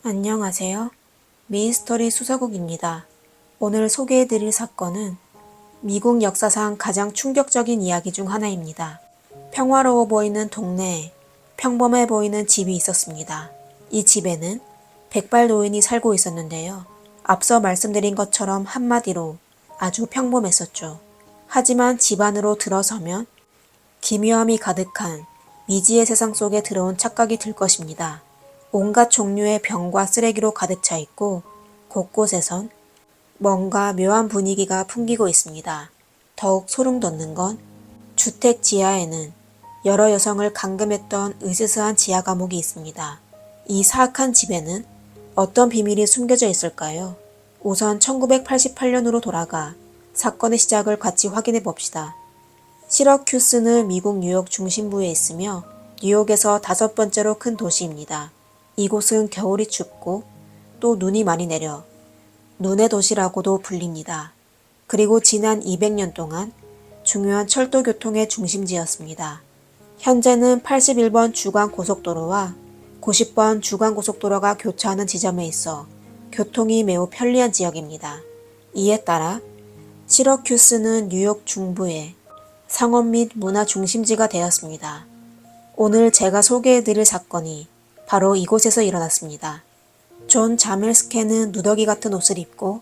안녕하세요. 미스터리 수사국입니다. 오늘 소개해드릴 사건은 미국 역사상 가장 충격적인 이야기 중 하나입니다. 평화로워 보이는 동네에 평범해 보이는 집이 있었습니다. 이 집에는 백발 노인이 살고 있었는데요. 앞서 말씀드린 것처럼 한마디로 아주 평범했었죠. 하지만 집 안으로 들어서면 기묘함이 가득한 미지의 세상 속에 들어온 착각이 들 것입니다. 온갖 종류의 병과 쓰레기로 가득 차 있고 곳곳에선 뭔가 묘한 분위기가 풍기고 있습니다. 더욱 소름 돋는 건 주택 지하에는 여러 여성을 감금했던 으스스한 지하 감옥이 있습니다. 이 사악한 집에는 어떤 비밀이 숨겨져 있을까요? 우선 1988년으로 돌아가 사건의 시작을 같이 확인해 봅시다. 시러큐스는 미국 뉴욕 중심부에 있으며 뉴욕에서 5번째로 큰 도시입니다. 이곳은 겨울이 춥고 또 눈이 많이 내려 눈의 도시라고도 불립니다. 그리고 지난 200년 동안 중요한 철도 교통의 중심지였습니다. 현재는 81번 주간고속도로와 90번 주간고속도로가 교차하는 지점에 있어 교통이 매우 편리한 지역입니다. 이에 따라 시러큐스는 뉴욕 중부의 상업 및 문화 중심지가 되었습니다. 오늘 제가 소개해드릴 사건이 바로 이곳에서 일어났습니다. 존 자멜스케는 누더기 같은 옷을 입고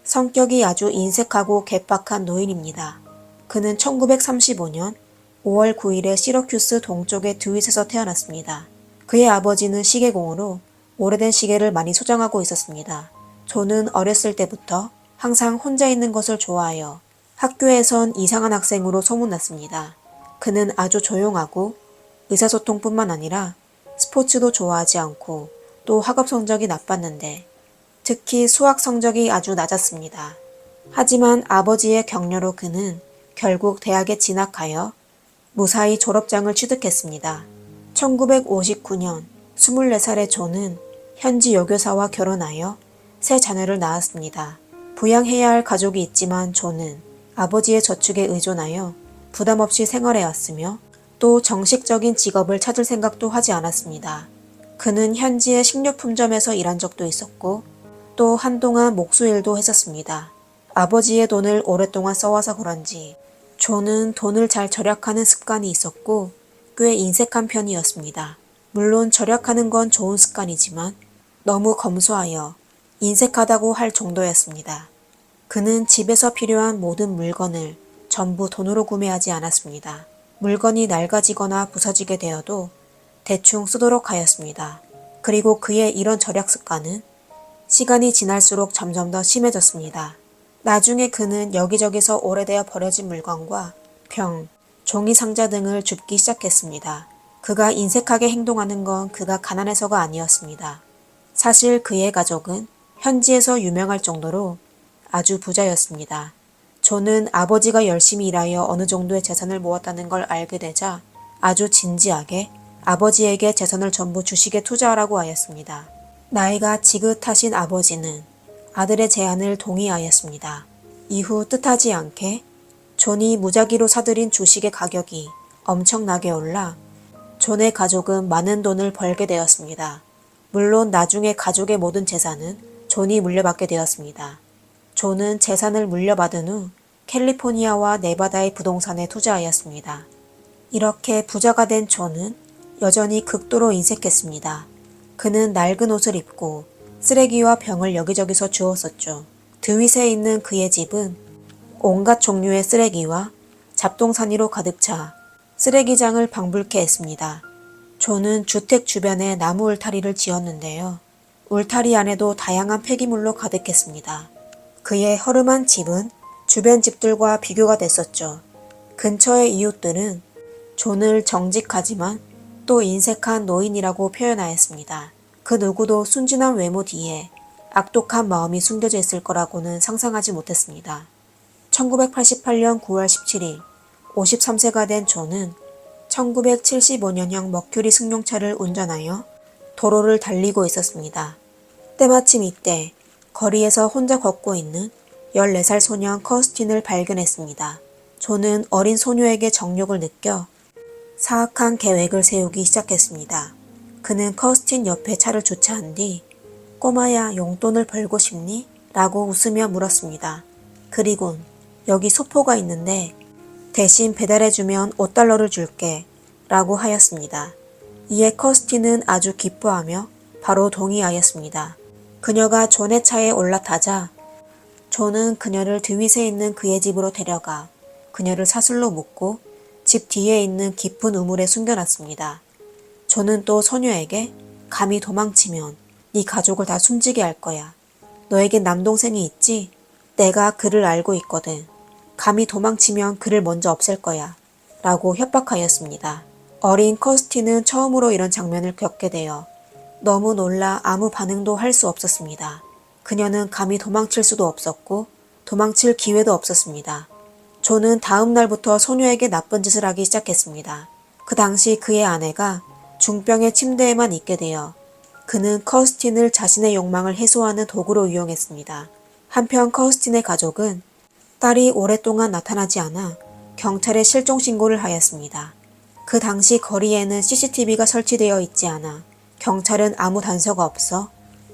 성격이 아주 인색하고 괴팍한 노인입니다. 그는 1935년 5월 9일에 시러큐스 동쪽의 드윗에서 태어났습니다. 그의 아버지는 시계공으로 오래된 시계를 많이 소장하고 있었습니다. 존은 어렸을 때부터 항상 혼자 있는 것을 좋아하여 학교에선 이상한 학생으로 소문났습니다. 그는 아주 조용하고 의사소통뿐만 아니라 스포츠도 좋아하지 않고 또 학업 성적이 나빴는데 특히 수학 성적이 아주 낮았습니다. 하지만 아버지의 격려로 그는 결국 대학에 진학하여 무사히 졸업장을 취득했습니다. 1959년 24살의 존은 현지 여교사와 결혼하여 세 자녀를 낳았습니다. 부양해야 할 가족이 있지만 존은 아버지의 저축에 의존하여 부담 없이 생활해왔으며 또 정식적인 직업을 찾을 생각도 하지 않았습니다. 그는 현지의 식료품점에서 일한 적도 있었고 또 한동안 목수일도 했었습니다. 아버지의 돈을 오랫동안 써와서 그런지 존은 돈을 잘 절약하는 습관이 있었고 꽤 인색한 편이었습니다. 물론 절약하는 건 좋은 습관이지만 너무 검소하여 인색하다고 할 정도였습니다. 그는 집에서 필요한 모든 물건을 전부 돈으로 구매하지 않았습니다. 물건이 낡아지거나 부서지게 되어도 대충 쓰도록 하였습니다. 그리고 그의 이런 절약 습관은 시간이 지날수록 점점 더 심해졌습니다. 나중에 그는 여기저기서 오래되어 버려진 물건과 병, 종이 상자 등을 줍기 시작했습니다. 그가 인색하게 행동하는 건 그가 가난해서가 아니었습니다. 사실 그의 가족은 현지에서 유명할 정도로 아주 부자였습니다. 존은 아버지가 열심히 일하여 어느 정도의 재산을 모았다는 걸 알게 되자 아주 진지하게 아버지에게 재산을 전부 주식에 투자하라고 하였습니다. 나이가 지긋하신 아버지는 아들의 제안을 동의하였습니다. 이후 뜻하지 않게 존이 무작위로 사들인 주식의 가격이 엄청나게 올라 존의 가족은 많은 돈을 벌게 되었습니다. 물론 나중에 가족의 모든 재산은 존이 물려받게 되었습니다. 존은 재산을 물려받은 후 캘리포니아와 네바다의 부동산에 투자하였습니다. 이렇게 부자가 된 존은 여전히 극도로 인색했습니다. 그는 낡은 옷을 입고 쓰레기와 병을 여기저기서 주웠었죠. 드윗에 있는 그의 집은 온갖 종류의 쓰레기와 잡동사니로 가득 차 쓰레기장을 방불케 했습니다. 존은 주택 주변에 나무 울타리를 지었는데요. 울타리 안에도 다양한 폐기물로 가득했습니다. 그의 허름한 집은 주변 집들과 비교가 됐었죠. 근처의 이웃들은 존을 정직하지만 또 인색한 노인이라고 표현하였습니다. 그 누구도 순진한 외모 뒤에 악독한 마음이 숨겨져 있을 거라고는 상상하지 못했습니다. 1988년 9월 17일 53세가 된 존은 1975년형 머큐리 승용차를 운전하여 도로를 달리고 있었습니다. 때마침 이때 거리에서 혼자 걷고 있는 14살 소년 커스틴을 발견했습니다. 존은 어린 소녀에게 정욕을 느껴 사악한 계획을 세우기 시작했습니다. 그는 커스틴 옆에 차를 주차한 뒤 꼬마야, 용돈을 벌고 싶니? 라고 웃으며 물었습니다. 그리곤 여기 소포가 있는데 대신 배달해주면 5달러를 줄게 라고 하였습니다. 이에 커스티는 아주 기뻐하며 바로 동의하였습니다. 그녀가 존의 차에 올라타자 존은 그녀를 드윗에 있는 그의 집으로 데려가 그녀를 사슬로 묶고 집 뒤에 있는 깊은 우물에 숨겨놨습니다. 존은 또 소녀에게 감히 도망치면 네 가족을 다 숨지게 할 거야. 너에겐 남동생이 있지? 내가 그를 알고 있거든. 감히 도망치면 그를 먼저 없앨 거야. 라고 협박하였습니다. 어린 커스티는 처음으로 이런 장면을 겪게 되어 너무 놀라 아무 반응도 할 수 없었습니다. 그녀는 감히 도망칠 수도 없었고 도망칠 기회도 없었습니다. 존은 다음 날부터 소녀에게 나쁜 짓을 하기 시작했습니다. 그 당시 그의 아내가 중병의 침대에만 있게 되어 그는 커스틴을 자신의 욕망을 해소하는 도구로 이용했습니다. 한편 커스틴의 가족은 딸이 오랫동안 나타나지 않아 경찰에 실종 신고를 하였습니다. 그 당시 거리에는 CCTV가 설치되어 있지 않아 경찰은 아무 단서가 없어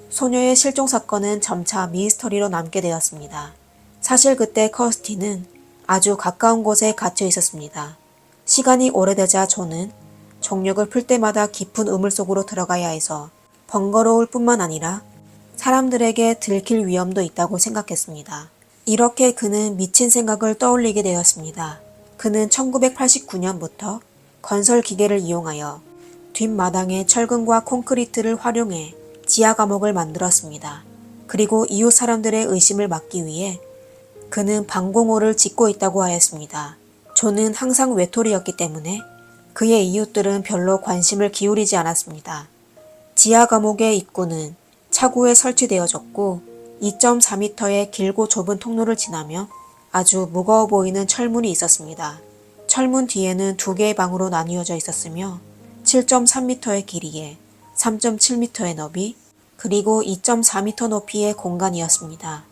소녀의 실종 사건은 점차 미스터리로 남게 되었습니다. 사실 그때 커스틴은 아주 가까운 곳에 갇혀 있었습니다. 시간이 오래되자 존은 정력을 풀 때마다 깊은 우물 속으로 들어가야 해서 번거로울 뿐만 아니라 사람들에게 들킬 위험도 있다고 생각했습니다. 이렇게 그는 미친 생각을 떠올리게 되었습니다. 그는 1989년부터 건설 기계를 이용하여 뒷마당에 철근과 콘크리트를 활용해 지하 감옥을 만들었습니다. 그리고 이웃 사람들의 의심을 막기 위해 그는 방공호를 짓고 있다고 하였습니다. 존은 항상 외톨이였기 때문에 그의 이웃들은 별로 관심을 기울이지 않았습니다. 지하 감옥의 입구는 차고에 설치되어졌고 2.4m의 길고 좁은 통로를 지나며 아주 무거워 보이는 철문이 있었습니다. 철문 뒤에는 2개의 방으로 나뉘어져 있었으며 7.3m의 길이에 3.7m의 너비 그리고 2.4m 높이의 공간이었습니다.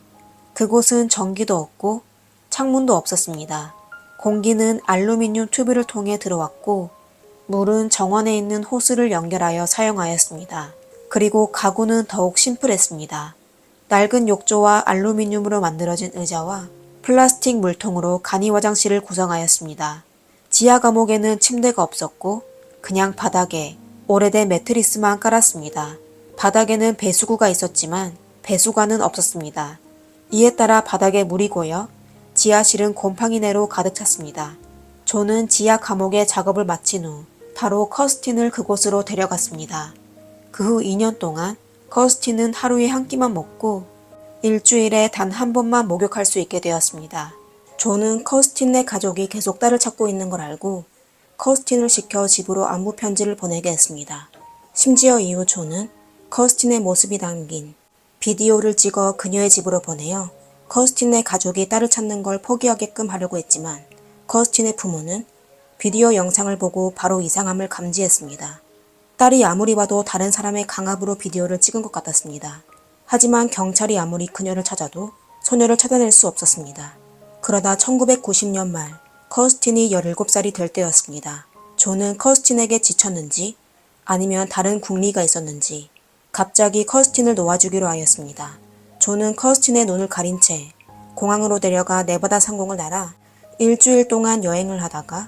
그곳은 전기도 없고 창문도 없었습니다. 공기는 알루미늄 튜브를 통해 들어왔고 물은 정원에 있는 호스를 연결하여 사용하였습니다. 그리고 가구는 더욱 심플했습니다. 낡은 욕조와 알루미늄으로 만들어진 의자와 플라스틱 물통으로 간이 화장실을 구성하였습니다. 지하 감옥에는 침대가 없었고 그냥 바닥에 오래된 매트리스만 깔았습니다. 바닥에는 배수구가 있었지만 배수관은 없었습니다. 이에 따라 바닥에 물이 고여 지하실은 곰팡이내로 가득 찼습니다. 존은 지하 감옥의 작업을 마친 후 바로 커스틴을 그곳으로 데려갔습니다. 그 후 2년 동안 커스틴은 하루에 한 끼만 먹고 일주일에 단 한 번만 목욕할 수 있게 되었습니다. 존은 커스틴의 가족이 계속 딸을 찾고 있는 걸 알고 커스틴을 시켜 집으로 안부 편지를 보내게 했습니다. 심지어 이후 존은 커스틴의 모습이 담긴 비디오를 찍어 그녀의 집으로 보내어 커스틴의 가족이 딸을 찾는 걸 포기하게끔 하려고 했지만 커스틴의 부모는 비디오 영상을 보고 바로 이상함을 감지했습니다. 딸이 아무리 봐도 다른 사람의 강압으로 비디오를 찍은 것 같았습니다. 하지만 경찰이 아무리 그녀를 찾아도 소녀를 찾아낼 수 없었습니다. 그러다 1990년 말 커스틴이 17살이 될 때였습니다. 존은 커스틴에게 지쳤는지 아니면 다른 궁리가 있었는지 갑자기 커스틴을 놓아주기로 하였습니다. 존은 커스틴의 눈을 가린 채 공항으로 데려가 네바다 상공을 날아 일주일 동안 여행을 하다가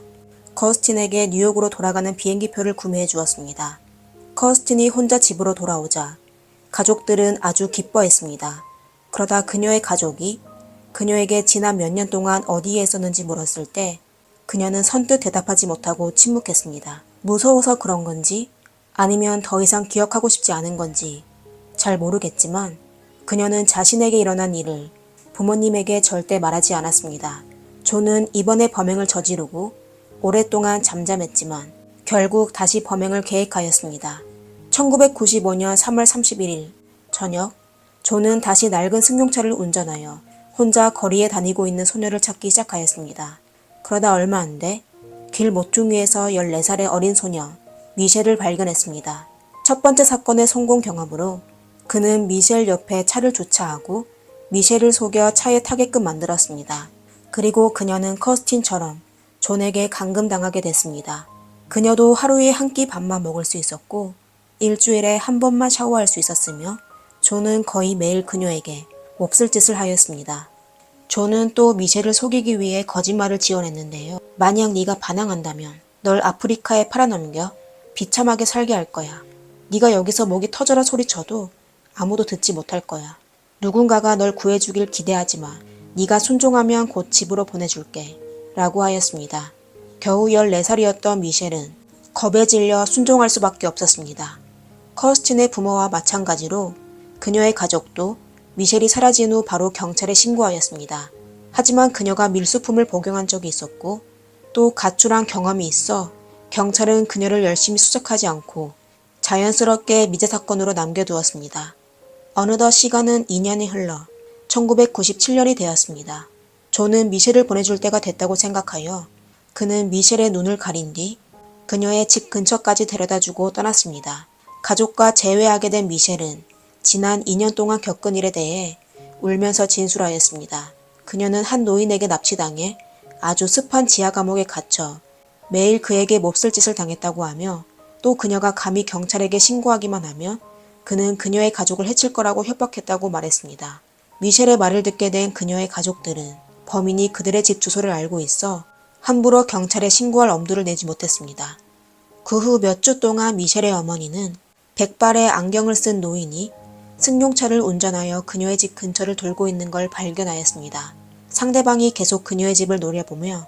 커스틴에게 뉴욕으로 돌아가는 비행기표를 구매해 주었습니다. 커스틴이 혼자 집으로 돌아오자 가족들은 아주 기뻐했습니다. 그러다 그녀의 가족이 그녀에게 지난 몇 년 동안 어디에 있었는지 물었을 때 그녀는 선뜻 대답하지 못하고 침묵했습니다. 무서워서 그런 건지 아니면 더 이상 기억하고 싶지 않은 건지 잘 모르겠지만 그녀는 자신에게 일어난 일을 부모님에게 절대 말하지 않았습니다. 존은 이번에 범행을 저지르고 오랫동안 잠잠했지만 결국 다시 범행을 계획하였습니다. 1995년 3월 31일 저녁 존은 다시 낡은 승용차를 운전하여 혼자 거리에 다니고 있는 소녀를 찾기 시작하였습니다. 그러다 얼마 안 돼 길 모퉁이에서 14살의 어린 소녀 미셸을 발견했습니다. 첫 번째 사건의 성공 경험으로 그는 미셸 옆에 차를 주차하고 미셸을 속여 차에 타게끔 만들었습니다. 그리고 그녀는 커스틴처럼 존에게 감금당하게 됐습니다. 그녀도 하루에 한 끼 밥만 먹을 수 있었고 일주일에 한 번만 샤워할 수 있었으며 존은 거의 매일 그녀에게 몹쓸 짓을 하였습니다. 존은 또 미셸을 속이기 위해 거짓말을 지어냈는데요. 만약 네가 반항한다면 널 아프리카에 팔아넘겨 비참하게 살게 할 거야. 네가 여기서 목이 터져라 소리쳐도 아무도 듣지 못할 거야. 누군가가 널 구해주길 기대하지 마. 네가 순종하면 곧 집으로 보내줄게. 라고 하였습니다. 겨우 14살이었던 미셸은 겁에 질려 순종할 수밖에 없었습니다. 커스틴의 부모와 마찬가지로 그녀의 가족도 미셸이 사라진 후 바로 경찰에 신고하였습니다. 하지만 그녀가 밀수품을 복용한 적이 있었고 또 가출한 경험이 있어 경찰은 그녀를 열심히 수색하지 않고 자연스럽게 미제 사건으로 남겨두었습니다. 어느덧 시간은 2년이 흘러 1997년이 되었습니다. 존은 미셸을 보내줄 때가 됐다고 생각하여 그는 미셸의 눈을 가린 뒤 그녀의 집 근처까지 데려다주고 떠났습니다. 가족과 재회하게 된 미셸은 지난 2년 동안 겪은 일에 대해 울면서 진술하였습니다. 그녀는 한 노인에게 납치당해 아주 습한 지하 감옥에 갇혀 매일 그에게 몹쓸 짓을 당했다고 하며 또 그녀가 감히 경찰에게 신고하기만 하면 그는 그녀의 가족을 해칠 거라고 협박했다고 말했습니다. 미셸의 말을 듣게 된 그녀의 가족들은 범인이 그들의 집 주소를 알고 있어 함부로 경찰에 신고할 엄두를 내지 못했습니다. 그 후 몇 주 동안 미셸의 어머니는 백발의 안경을 쓴 노인이 승용차를 운전하여 그녀의 집 근처를 돌고 있는 걸 발견하였습니다. 상대방이 계속 그녀의 집을 노려보며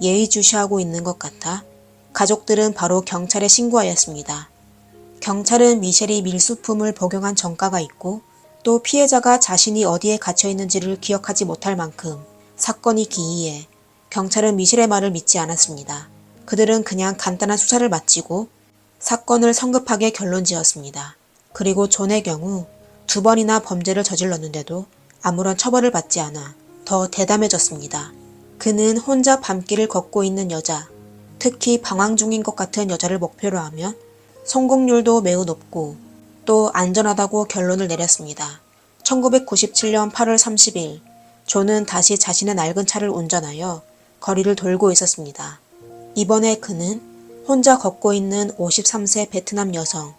예의주시하고 있는 것 같아 가족들은 바로 경찰에 신고하였습니다. 경찰은 미셸이 밀수품을 복용한 전과가 있고 또 피해자가 자신이 어디에 갇혀 있는지를 기억하지 못할 만큼 사건이 기이해 경찰은 미셸의 말을 믿지 않았습니다. 그들은 그냥 간단한 수사를 마치고 사건을 성급하게 결론지었습니다. 그리고 존의 경우 2번이나 범죄를 저질렀는데도 아무런 처벌을 받지 않아 더 대담해졌습니다. 그는 혼자 밤길을 걷고 있는 여자, 특히 방황 중인 것 같은 여자를 목표로 하면 성공률도 매우 높고 또 안전하다고 결론을 내렸습니다. 1997년 8월 30일 존은 다시 자신의 낡은 차를 운전하여 거리를 돌고 있었습니다. 이번에 그는 혼자 걷고 있는 53세 베트남 여성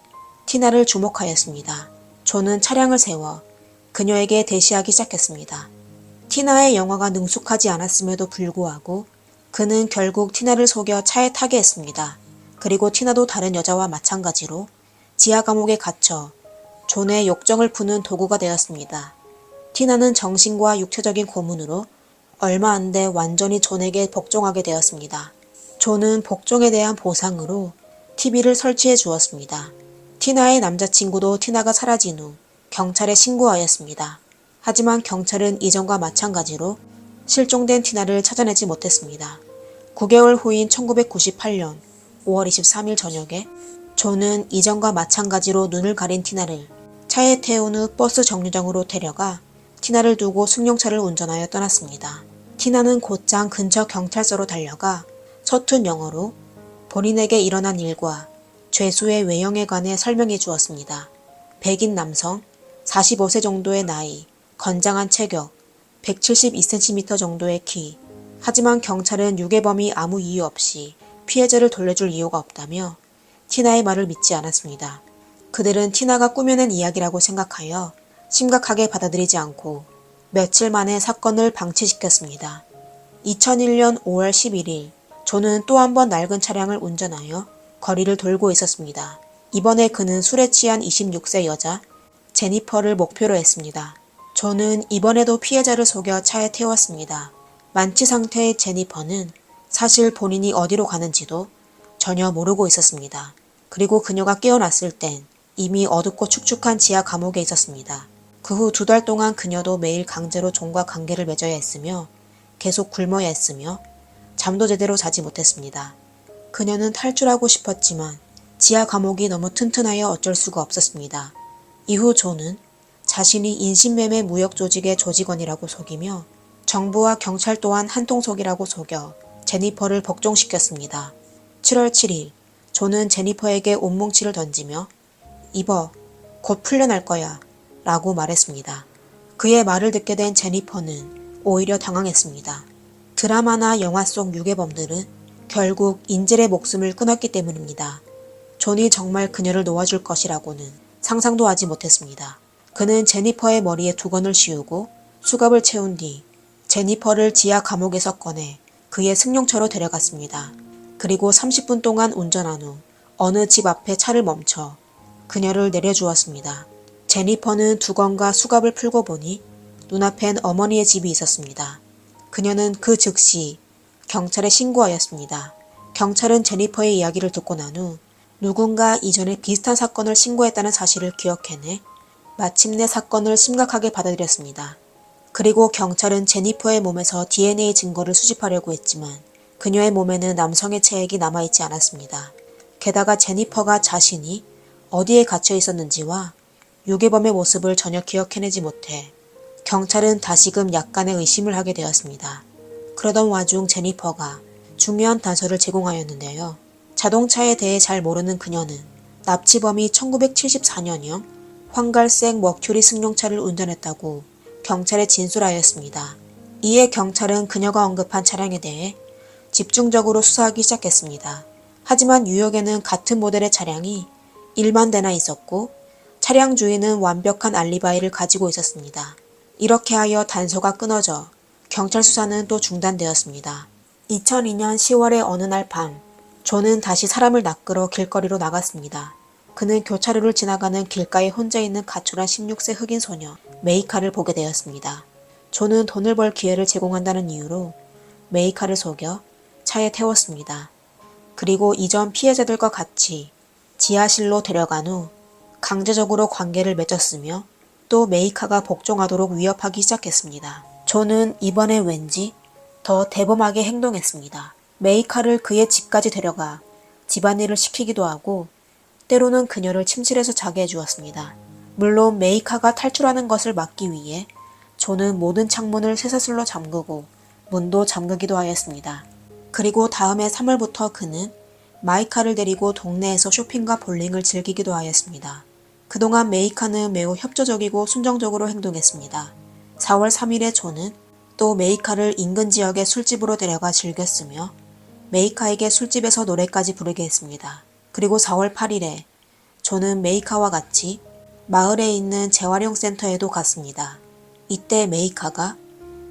티나를 주목하였습니다. 존은 차량을 세워 그녀에게 대시하기 시작했습니다. 티나의 영화가 능숙하지 않았음에도 불구하고 그는 결국 티나를 속여 차에 타게 했습니다. 그리고 티나도 다른 여자와 마찬가지로 지하 감옥에 갇혀 존의 욕정을 푸는 도구가 되었습니다. 티나는 정신과 육체적인 고문으로 얼마 안 돼 완전히 존에게 복종하게 되었습니다. 존은 복종에 대한 보상으로 TV를 설치해 주었습니다. 티나의 남자친구도 티나가 사라진 후 경찰에 신고하였습니다. 하지만 경찰은 이전과 마찬가지로 실종된 티나를 찾아내지 못했습니다. 9개월 후인 1998년 5월 23일 저녁에 존은 이전과 마찬가지로 눈을 가린 티나를 차에 태운 후 버스 정류장으로 데려가 티나를 두고 승용차를 운전하여 떠났습니다. 티나는 곧장 근처 경찰서로 달려가 서툰 영어로 본인에게 일어난 일과 죄수의 외형에 관해 설명해 주었습니다. 백인 남성, 45세 정도의 나이, 건장한 체격, 172cm 정도의 키. 하지만 경찰은 유괴범이 아무 이유 없이 피해자를 돌려줄 이유가 없다며 티나의 말을 믿지 않았습니다. 그들은 티나가 꾸며낸 이야기라고 생각하여 심각하게 받아들이지 않고 며칠 만에 사건을 방치시켰습니다. 2001년 5월 11일 존은 또 한 번 낡은 차량을 운전하여 거리를 돌고 있었습니다. 이번에 그는 술에 취한 26세 여자 제니퍼를 목표로 했습니다. 존은 이번에도 피해자를 속여 차에 태웠습니다. 만취 상태의 제니퍼는 사실 본인이 어디로 가는지도 전혀 모르고 있었습니다. 그리고 그녀가 깨어났을 땐 이미 어둡고 축축한 지하 감옥에 있었습니다. 그 후 2달 동안 그녀도 매일 강제로 존과 관계를 맺어야 했으며 계속 굶어야 했으며 잠도 제대로 자지 못했습니다. 그녀는 탈출하고 싶었지만 지하 감옥이 너무 튼튼하여 어쩔 수가 없었습니다. 이후 존은 자신이 인신매매 무역 조직의 조직원이라고 속이며 정부와 경찰 또한 한통속이라고 속여 제니퍼를 복종시켰습니다. 7월 7일 존은 제니퍼에게 온뭉치를 던지며 입어, 곧 풀려날 거야 라고 말했습니다. 그의 말을 듣게 된 제니퍼는 오히려 당황했습니다. 드라마나 영화 속 유괴범들은 결국 인질의 목숨을 끊었기 때문입니다. 존이 정말 그녀를 놓아줄 것이라고는 상상도 하지 못했습니다. 그는 제니퍼의 머리에 두건을 씌우고 수갑을 채운 뒤 제니퍼를 지하 감옥에서 꺼내 그의 승용차로 데려갔습니다. 그리고 30분 동안 운전한 후 어느 집 앞에 차를 멈춰 그녀를 내려주었습니다. 제니퍼는 두건과 수갑을 풀고 보니 눈앞엔 어머니의 집이 있었습니다. 그녀는 그 즉시 경찰에 신고하였습니다. 경찰은 제니퍼의 이야기를 듣고 난 후 누군가 이전에 비슷한 사건을 신고했다는 사실을 기억해내 마침내 사건을 심각하게 받아들였습니다. 그리고 경찰은 제니퍼의 몸에서 DNA 증거를 수집하려고 했지만 그녀의 몸에는 남성의 체액이 남아있지 않았습니다. 게다가 제니퍼가 자신이 어디에 갇혀 있었는지와 유괴범의 모습을 전혀 기억해내지 못해 경찰은 다시금 약간의 의심을 하게 되었습니다. 그러던 와중 제니퍼가 중요한 단서를 제공하였는데요. 자동차에 대해 잘 모르는 그녀는 납치범이 1974년형 황갈색 머큐리 승용차를 운전했다고 경찰에 진술하였습니다. 이에 경찰은 그녀가 언급한 차량에 대해 집중적으로 수사하기 시작했습니다. 하지만 뉴욕에는 같은 모델의 차량이 1만 대나 있었고 차량 주인은 완벽한 알리바이를 가지고 있었습니다. 이렇게 하여 단서가 끊어져 경찰 수사는 또 중단되었습니다. 2002년 10월의 어느 날 밤, 존은 다시 사람을 낚으러 길거리로 나갔습니다. 그는 교차로를 지나가는 길가에 혼자 있는 가출한 16세 흑인 소녀 메이카를 보게 되었습니다. 존은 돈을 벌 기회를 제공한다는 이유로 메이카를 속여 차에 태웠습니다. 그리고 이전 피해자들과 같이 지하실로 데려간 후 강제적으로 관계를 맺었으며 또 메이카가 복종하도록 위협하기 시작했습니다. 존은 이번에 왠지 더 대범하게 행동했습니다. 메이카를 그의 집까지 데려가 집안일을 시키기도 하고 때로는 그녀를 침실에서 자게 해주었습니다. 물론 메이카가 탈출하는 것을 막기 위해 존은 모든 창문을 쇠사슬로 잠그고 문도 잠그기도 하였습니다. 그리고 다음해 3월부터 그는 마이카를 데리고 동네에서 쇼핑과 볼링을 즐기기도 하였습니다. 그동안 메이카는 매우 협조적이고 순정적으로 행동했습니다. 4월 3일에 존은 또 메이카를 인근 지역의 술집으로 데려가 즐겼으며 메이카에게 술집에서 노래까지 부르게 했습니다. 그리고 4월 8일에 존은 메이카와 같이 마을에 있는 재활용센터에도 갔습니다. 이때 메이카가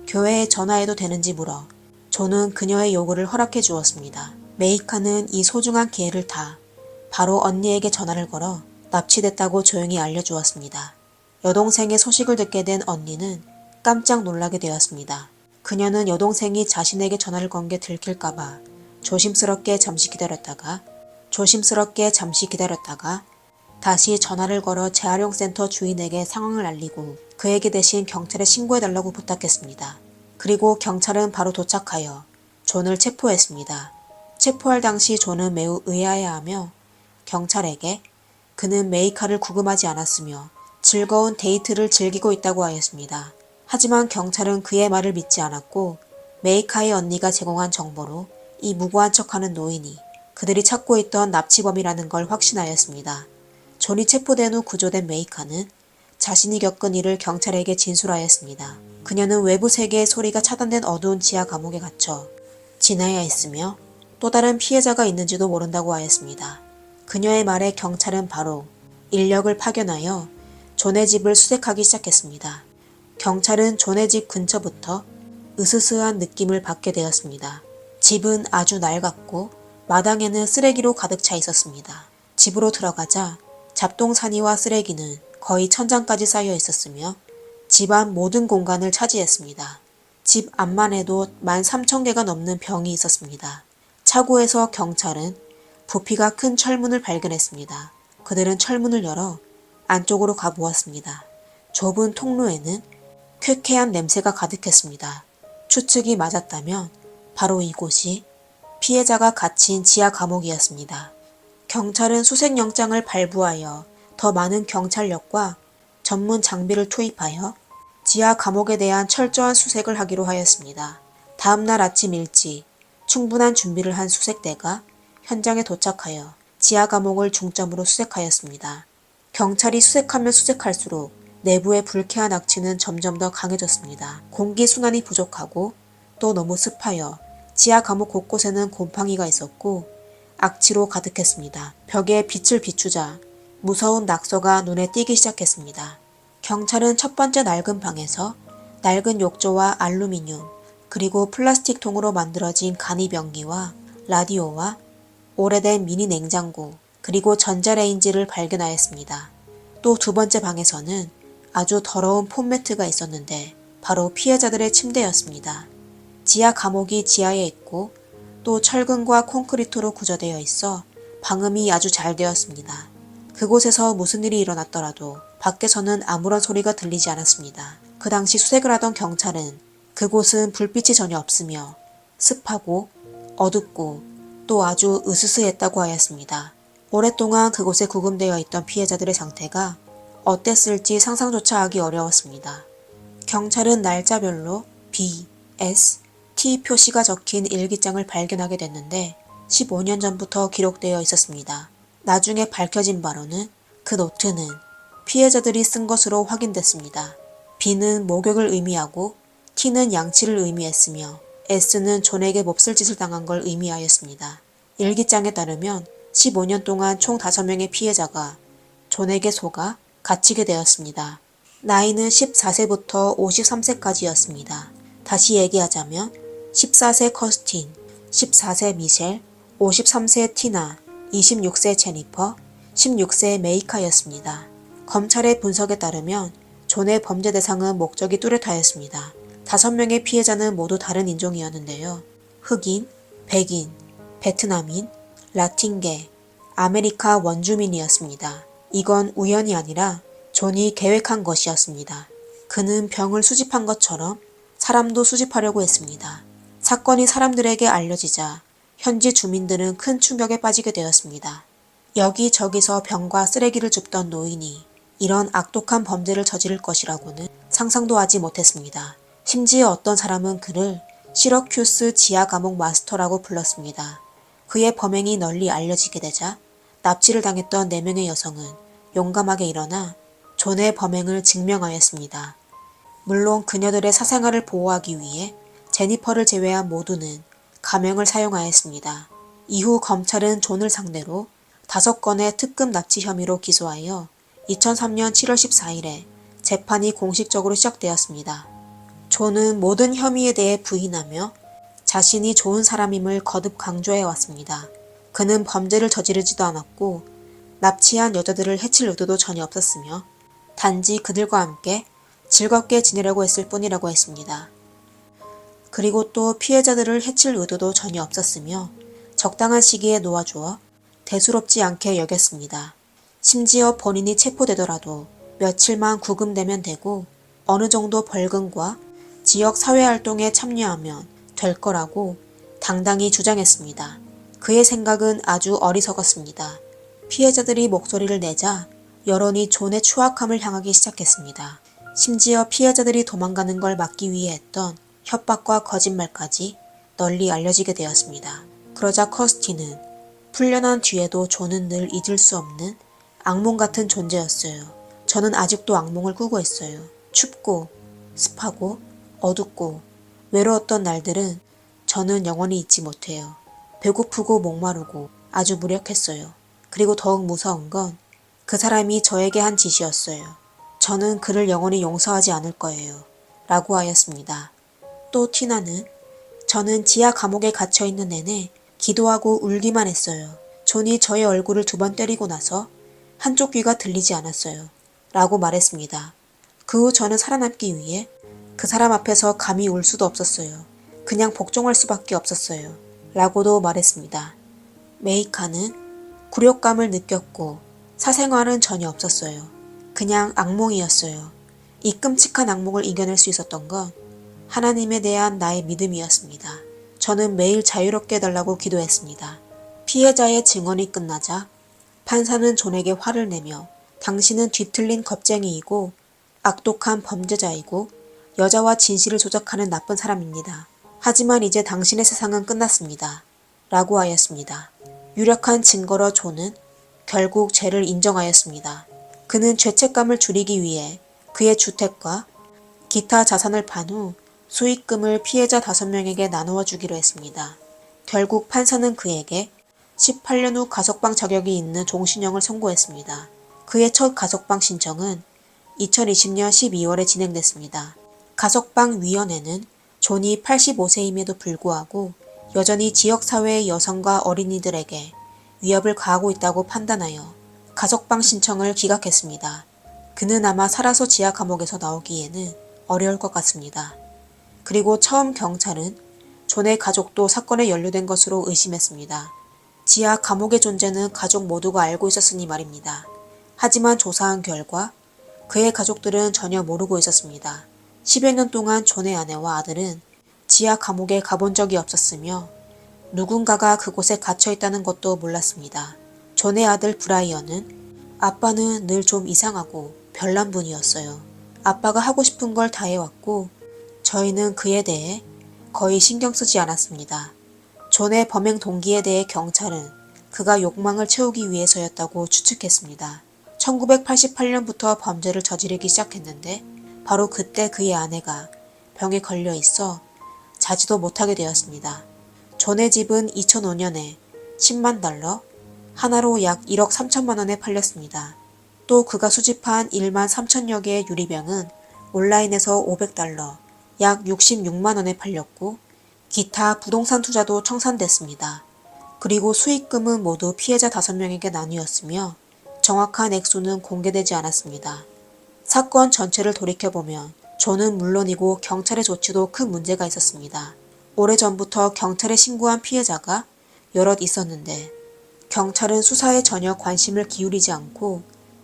교회에 전화해도 되는지 물어 존은 그녀의 요구를 허락해 주었습니다. 메이카는 이 소중한 기회를 타 바로 언니에게 전화를 걸어 납치됐다고 조용히 알려주었습니다. 여동생의 소식을 듣게 된 언니는 깜짝 놀라게 되었습니다. 그녀는 여동생이 자신에게 전화를 건 게 들킬까봐 조심스럽게 잠시 기다렸다가 다시 전화를 걸어 재활용센터 주인에게 상황을 알리고 그에게 대신 경찰에 신고해달라고 부탁했습니다. 그리고 경찰은 바로 도착하여 존을 체포했습니다. 체포할 당시 존은 매우 의아해하며 경찰에게 그는 메이카를 구금하지 않았으며 즐거운 데이트를 즐기고 있다고 하였습니다. 하지만 경찰은 그의 말을 믿지 않았고 메이카의 언니가 제공한 정보로 이 무고한 척하는 노인이 그들이 찾고 있던 납치범이라는 걸 확신하였습니다. 존이 체포된 후 구조된 메이카는 자신이 겪은 일을 경찰에게 진술하였습니다. 그녀는 외부 세계의 소리가 차단된 어두운 지하 감옥에 갇혀 지나야 했으며 또 다른 피해자가 있는지도 모른다고 하였습니다. 그녀의 말에 경찰은 바로 인력을 파견하여 존의 집을 수색하기 시작했습니다. 경찰은 존의 집 근처부터 으스스한 느낌을 받게 되었습니다. 집은 아주 낡았고 마당에는 쓰레기로 가득 차 있었습니다. 집으로 들어가자 잡동사니와 쓰레기는 거의 천장까지 쌓여 있었으며 집안 모든 공간을 차지했습니다. 집 앞만 해도 13,000개가 넘는 병이 있었습니다. 차고에서 경찰은 부피가 큰 철문을 발견했습니다. 그들은 철문을 열어 안쪽으로 가보았습니다. 좁은 통로에는 쾌쾌한 냄새가 가득했습니다. 추측이 맞았다면 바로 이곳이 피해자가 갇힌 지하 감옥이었습니다. 경찰은 수색영장을 발부하여 더 많은 경찰력과 전문 장비를 투입하여 지하 감옥에 대한 철저한 수색을 하기로 하였습니다. 다음날 아침 일찍 충분한 준비를 한 수색대가 현장에 도착하여 지하 감옥을 중점으로 수색하였습니다. 경찰이 수색하면 수색할수록 내부의 불쾌한 악취는 점점 더 강해졌습니다. 공기순환이 부족하고 또 너무 습하여 지하 감옥 곳곳에는 곰팡이가 있었고 악취로 가득했습니다. 벽에 빛을 비추자 무서운 낙서가 눈에 띄기 시작했습니다. 경찰은 첫 번째 낡은 방에서 낡은 욕조와 알루미늄, 그리고 플라스틱 통으로 만들어진 간이병기와 라디오와 오래된 미니 냉장고, 그리고 전자레인지를 발견하였습니다. 또 두 번째 방에서는 아주 더러운 폼매트가 있었는데 바로 피해자들의 침대였습니다. 지하 감옥이 지하에 있고 또 철근과 콘크리트로 구조되어 있어 방음이 아주 잘 되었습니다. 그곳에서 무슨 일이 일어났더라도 밖에서는 아무런 소리가 들리지 않았습니다. 그 당시 수색을 하던 경찰은 그곳은 불빛이 전혀 없으며 습하고 어둡고 또 아주 으스스했다고 하였습니다. 오랫동안 그곳에 구금되어 있던 피해자들의 상태가 어땠을지 상상조차 하기 어려웠습니다. 경찰은 날짜별로 B, S, T 표시가 적힌 일기장을 발견하게 됐는데 15년 전부터 기록되어 있었습니다. 나중에 밝혀진 바로는 그 노트는 피해자들이 쓴 것으로 확인됐습니다. B는 목욕을 의미하고 T는 양치를 의미했으며 S는 존에게 몹쓸 짓을 당한 걸 의미하였습니다. 일기장에 따르면 15년 동안 총 5명의 피해자가 존에게 속아 갇히게 되었습니다. 나이는 14세부터 53세까지였습니다. 다시 얘기하자면 14세 커스틴, 14세 미셸, 53세 티나, 26세 제니퍼, 16세 메이카였습니다. 검찰의 분석에 따르면 존의 범죄 대상은 목적이 뚜렷하였습니다. 5명의 피해자는 모두 다른 인종이었는데요. 흑인, 백인, 베트남인, 라틴계, 아메리카 원주민이었습니다. 이건 우연이 아니라 존이 계획한 것이었습니다. 그는 병을 수집한 것처럼 사람도 수집하려고 했습니다. 사건이 사람들에게 알려지자 현지 주민들은 큰 충격에 빠지게 되었습니다. 여기저기서 병과 쓰레기를 줍던 노인이 이런 악독한 범죄를 저지를 것이라고는 상상도 하지 못했습니다. 심지어 어떤 사람은 그를 시러큐스 지하 감옥 마스터라고 불렀습니다. 그의 범행이 널리 알려지게 되자 납치를 당했던 4명의 여성은 용감하게 일어나 존의 범행을 증명하였습니다. 물론 그녀들의 사생활을 보호하기 위해 제니퍼를 제외한 모두는 가명을 사용하였습니다. 이후 검찰은 존을 상대로 5건의 특급 납치 혐의로 기소하여 2003년 7월 14일에 재판이 공식적으로 시작되었습니다. 존은 모든 혐의에 대해 부인하며 자신이 좋은 사람임을 거듭 강조해 왔습니다. 그는 범죄를 저지르지도 않았고 납치한 여자들을 해칠 의도도 전혀 없었으며 단지 그들과 함께 즐겁게 지내려고 했을 뿐이라고 했습니다. 그리고 또 피해자들을 해칠 의도도 전혀 없었으며 적당한 시기에 놓아주어 대수롭지 않게 여겼습니다. 심지어 본인이 체포되더라도 며칠만 구금되면 되고 어느 정도 벌금과 지역 사회활동에 참여하면 될 거라고 당당히 주장했습니다. 그의 생각은 아주 어리석었습니다. 피해자들이 목소리를 내자 여론이 존의 추악함을 향하기 시작했습니다. 심지어 피해자들이 도망가는 걸 막기 위해 했던 협박과 거짓말까지 널리 알려지게 되었습니다. 그러자 커스티는 풀려난 뒤에도 존은 늘 잊을 수 없는 악몽 같은 존재였어요. 저는 아직도 악몽을 꾸고 있어요. 춥고 습하고 어둡고 외로웠던 날들은 저는 영원히 잊지 못해요. 배고프고 목마르고 아주 무력했어요. 그리고 더욱 무서운 건 그 사람이 저에게 한 짓이었어요. 저는 그를 영원히 용서하지 않을 거예요. 라고 하였습니다. 또 티나는 저는 지하 감옥에 갇혀있는 내내 기도하고 울기만 했어요. 존이 저의 얼굴을 2번 때리고 나서 한쪽 귀가 들리지 않았어요. 라고 말했습니다. 그 후 저는 살아남기 위해 그 사람 앞에서 감히 울 수도 없었어요. 그냥 복종할 수밖에 없었어요. 라고도 말했습니다. 메이카는 굴욕감을 느꼈고 사생활은 전혀 없었어요. 그냥 악몽이었어요. 이 끔찍한 악몽을 이겨낼 수 있었던 건 하나님에 대한 나의 믿음이었습니다. 저는 매일 자유롭게 해달라고 기도했습니다. 피해자의 증언이 끝나자 판사는 존에게 화를 내며 당신은 뒤틀린 겁쟁이이고 악독한 범죄자이고 여자와 진실을 조작하는 나쁜 사람입니다. 하지만 이제 당신의 세상은 끝났습니다. 라고 하였습니다. 유력한 증거로 존은 결국 죄를 인정하였습니다. 그는 죄책감을 줄이기 위해 그의 주택과 기타 자산을 판 후 수익금을 피해자 5명에게 나누어 주기로 했습니다. 결국 판사는 그에게 18년 후 가석방 자격이 있는 종신형을 선고했습니다. 그의 첫 가석방 신청은 2020년 12월에 진행됐습니다. 가석방위원회는 존이 85세임에도 불구하고 여전히 지역사회의 여성과 어린이들에게 위협을 가하고 있다고 판단하여 가석방 신청을 기각했습니다. 그는 아마 살아서 지하 감옥에서 나오기에는 어려울 것 같습니다. 그리고 처음 경찰은 존의 가족도 사건에 연루된 것으로 의심했습니다. 지하 감옥의 존재는 가족 모두가 알고 있었으니 말입니다. 하지만 조사한 결과 그의 가족들은 전혀 모르고 있었습니다. 10여 년 동안 존의 아내와 아들은 지하 감옥에 가본 적이 없었으며 누군가가 그곳에 갇혀 있다는 것도 몰랐습니다. 존의 아들 브라이언은 아빠는 늘 좀 이상하고 별난 분이었어요. 아빠가 하고 싶은 걸 다 해왔고 저희는 그에 대해 거의 신경 쓰지 않았습니다. 존의 범행 동기에 대해 경찰은 그가 욕망을 채우기 위해서였다고 추측했습니다. 1988년부터 범죄를 저지르기 시작했는데 바로 그때 그의 아내가 병에 걸려 있어 자지도 못하게 되었습니다. 존의 집은 2005년에 10만 달러, 하나로 약 1억 3천만 원에 팔렸습니다. 또 그가 수집한 1만 3천여 개의 유리병은 온라인에서 500달러, 약 66만 원에 팔렸고 기타 부동산 투자도 청산됐습니다. 그리고 수익금은 모두 피해자 5명에게 나뉘었으며 정확한 액수는 공개되지 않았습니다. 사건 전체를 돌이켜보면 존은 물론이고 경찰의 조치도 큰 문제가 있었습니다. 오래전부터 경찰에 신고한 피해자가 여럿 있었는데 경찰은 수사에 전혀 관심을 기울이지 않고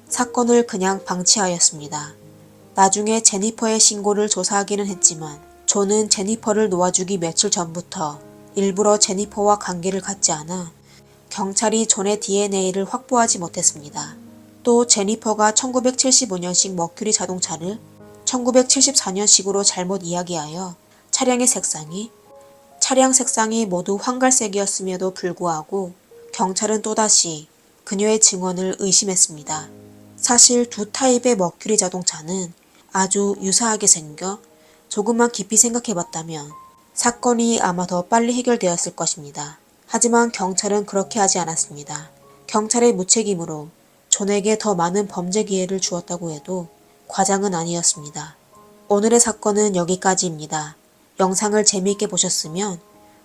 사건을 그냥 방치하였습니다. 나중에 제니퍼의 신고를 조사하기는 했지만 존은 제니퍼를 놓아주기 며칠 전부터 일부러 제니퍼와 관계를 갖지 않아 경찰이 존의 DNA를 확보하지 못했습니다. 또 제니퍼가 1975년식 머큐리 자동차를 1974년식으로 잘못 이야기하여 차량 색상이 모두 황갈색이었음에도 불구하고 경찰은 또다시 그녀의 증언을 의심했습니다. 사실 두 타입의 머큐리 자동차는 아주 유사하게 생겨 조금만 깊이 생각해봤다면 사건이 아마 더 빨리 해결되었을 것입니다. 하지만 경찰은 그렇게 하지 않았습니다. 경찰의 무책임으로 존에게 더 많은 범죄 기회를 주었다고 해도 과장은 아니었습니다. 오늘의 사건은 여기까지입니다. 영상을 재미있게 보셨으면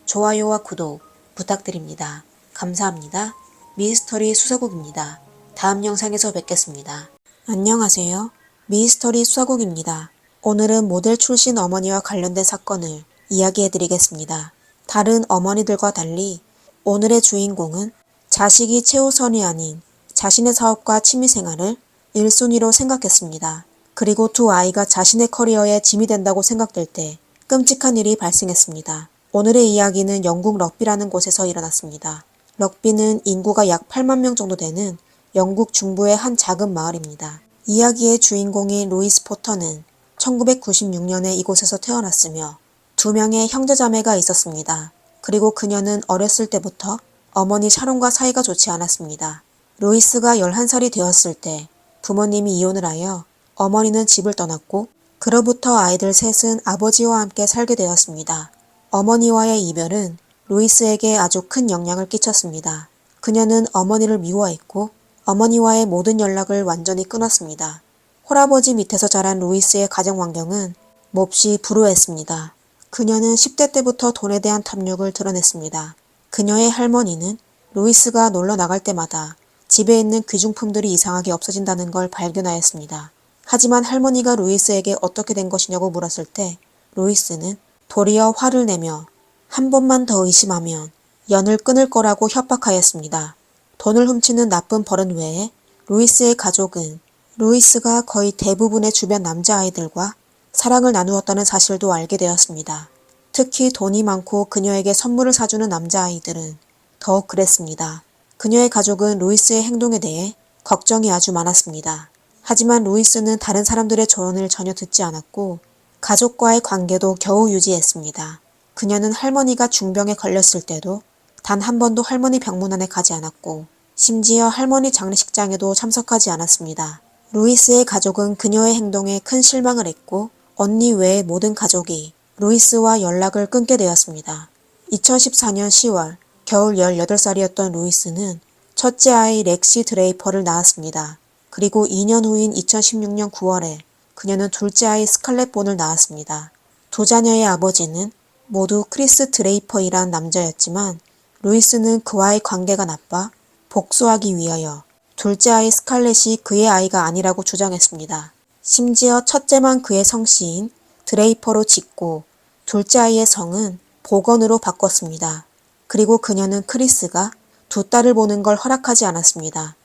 좋아요와 구독 부탁드립니다. 감사합니다. 미스터리 수사국입니다. 다음 영상에서 뵙겠습니다. 안녕하세요. 미스터리 수사국입니다. 오늘은 모델 출신 어머니와 관련된 사건을 이야기해드리겠습니다. 다른 어머니들과 달리 오늘의 주인공은 자식이 최우선이 아닌 자신의 사업과 취미생활을 1순위로 생각했습니다. 그리고 두 아이가 자신의 커리어에 짐이 된다고 생각될 때 끔찍한 일이 발생했습니다. 오늘의 이야기는 영국 럭비라는 곳에서 일어났습니다. 럭비는 인구가 약 8만 명 정도 되는 영국 중부의 한 작은 마을입니다. 이야기의 주인공인 루이스 포터는 1996년에 이곳에서 태어났으며 2명의 형제자매가 있었습니다. 그리고 그녀는 어렸을 때부터 어머니 샤론과 사이가 좋지 않았습니다. 루이스가 11살이 되었을 때 부모님이 이혼을 하여 어머니는 집을 떠났고 그로부터 아이들 셋은 아버지와 함께 살게 되었습니다. 어머니와의 이별은 루이스에게 아주 큰 영향을 끼쳤습니다. 그녀는 어머니를 미워했고 어머니와의 모든 연락을 완전히 끊었습니다. 홀아버지 밑에서 자란 루이스의 가정 환경은 몹시 불우했습니다. 그녀는 10대 때부터 돈에 대한 탐욕을 드러냈습니다. 그녀의 할머니는 루이스가 놀러 나갈 때마다 집에 있는 귀중품들이 이상하게 없어진다는 걸 발견하였습니다. 하지만 할머니가 루이스에게 어떻게 된 것이냐고 물었을 때 루이스는 도리어 화를 내며 한 번만 더 의심하면 연을 끊을 거라고 협박하였습니다. 돈을 훔치는 나쁜 버릇 외에 루이스의 가족은 루이스가 거의 대부분의 주변 남자아이들과 사랑을 나누었다는 사실도 알게 되었습니다. 특히 돈이 많고 그녀에게 선물을 사주는 남자아이들은 더욱 그랬습니다. 그녀의 가족은 루이스의 행동에 대해 걱정이 아주 많았습니다. 하지만 루이스는 다른 사람들의 조언을 전혀 듣지 않았고 가족과의 관계도 겨우 유지했습니다. 그녀는 할머니가 중병에 걸렸을 때도 단 한 번도 할머니 병문안에 가지 않았고 심지어 할머니 장례식장에도 참석하지 않았습니다. 루이스의 가족은 그녀의 행동에 큰 실망을 했고 언니 외의 모든 가족이 루이스와 연락을 끊게 되었습니다. 2014년 10월 겨울 18살이었던 루이스는 첫째 아이 렉시 드레이퍼를 낳았습니다. 그리고 2년 후인 2016년 9월에 그녀는 둘째 아이 스칼렛 본을 낳았습니다. 두 자녀의 아버지는 모두 크리스 드레이퍼이란 남자였지만 루이스는 그와의 관계가 나빠 복수하기 위하여 둘째 아이 스칼렛이 그의 아이가 아니라고 주장했습니다. 심지어 첫째만 그의 성씨인 드레이퍼로 짓고 둘째 아이의 성은 보건으로 바꿨습니다. 그리고 그녀는 크리스가 두 딸을 보는 걸 허락하지 않았습니다.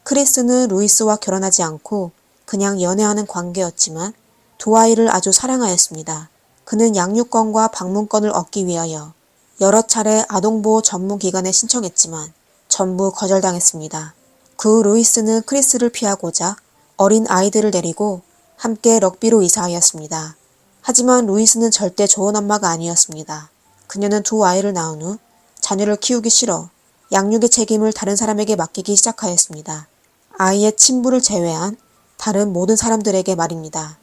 크리스는 루이스와 결혼하지 않고 그냥 연애하는 관계였지만 두 아이를 아주 사랑하였습니다. 그는 양육권과 방문권을 얻기 위하여 여러 차례 아동보호 전문기관에 신청했지만 전부 거절당했습니다. 그 후 루이스는 크리스를 피하고자 어린 아이들을 데리고 함께 럭비로 이사하였습니다. 하지만 루이스는 절대 좋은 엄마가 아니었습니다. 그녀는 두 아이를 낳은 후 자녀를 키우기 싫어 양육의 책임을 다른 사람에게 맡기기 시작하였습니다. 아이의 친부를 제외한 다른 모든 사람들에게 말입니다.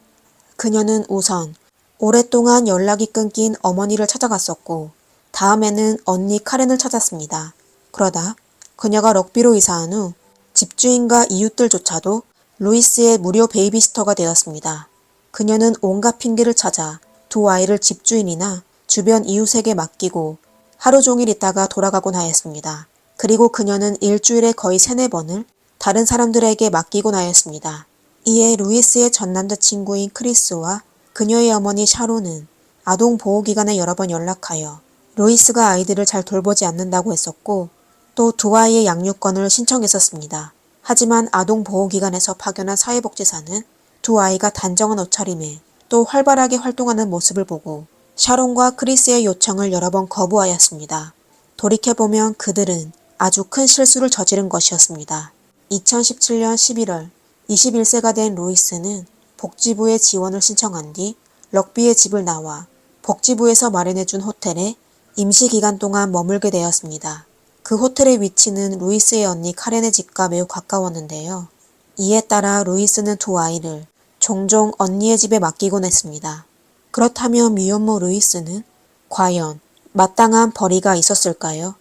그녀는 우선 오랫동안 연락이 끊긴 어머니를 찾아갔었고 다음에는 언니 카렌을 찾았습니다. 그러다 그녀가 럭비로 이사한 후 집주인과 이웃들조차도 루이스의 무료 베이비시터가 되었습니다. 그녀는 온갖 핑계를 찾아 두 아이를 집주인이나 주변 이웃에게 맡기고 하루 종일 있다가 돌아가곤 하였습니다. 그리고 그녀는 일주일에 거의 3-4번을 다른 사람들에게 맡기곤 하였습니다. 이에 루이스의 전 남자친구인 크리스와 그녀의 어머니 샤론은 아동보호기관에 여러 번 연락하여 루이스가 아이들을 잘 돌보지 않는다고 했었고 또 두 아이의 양육권을 신청했었습니다. 하지만 아동보호기관에서 파견한 사회복지사는 두 아이가 단정한 옷차림에 또 활발하게 활동하는 모습을 보고 샤론과 크리스의 요청을 여러 번 거부하였습니다. 돌이켜보면 그들은 아주 큰 실수를 저지른 것이었습니다. 2017년 11월 21세가 된 루이스는 복지부에 지원을 신청한 뒤 럭비의 집을 나와 복지부에서 마련해준 호텔에 임시기간 동안 머물게 되었습니다. 그 호텔의 위치는 루이스의 언니 카렌의 집과 매우 가까웠는데요. 이에 따라 루이스는 두 아이를 종종 언니의 집에 맡기곤 했습니다. 그렇다면 미혼모 루이스는 과연 마땅한 벌이가 있었을까요?